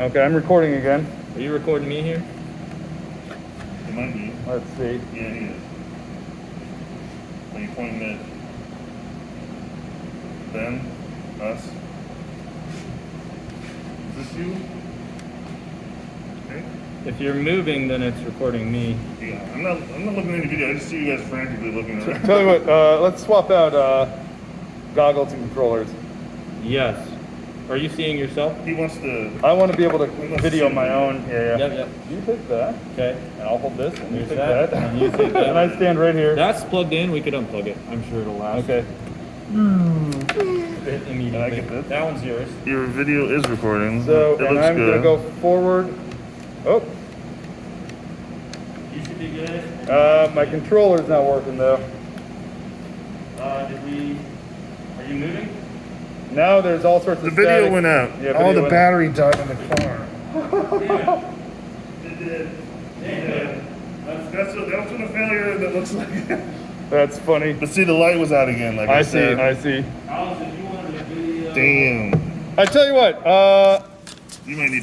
Okay, I'm recording again. Are you recording me here? It might be. Let's see. Yeah, he is. Are you pointing at Ben? Us? Is this you? Okay. If you're moving, then it's recording me. Yeah, I'm not looking at the video. I just see you guys frantically looking around. Tell you what, let's swap out goggles and controllers. Yes. Are you seeing yourself? He wants to. I want to be able to must video see my you. own. Yeah. Yep. You take that, Okay. and I'll hold this, and you There's take that, that. and you take that. And I stand right here. That's plugged in. We could unplug it. I'm sure it'll last. Okay. It immediately. And I get this. That one's yours. Your video is recording. So, it and looks I'm good. gonna go forward. Oh, You should be good. my controller's not working though. Are you moving? Now there's all sorts The of video static. went out. Yeah, All video the went battery died in the car. Damn. It did. Damn. That's what a failure that looks like. That's funny. But see, the light was out again. Like I I see. said. I see. Alice, if you wanted a video. Damn. I tell you what. You might need.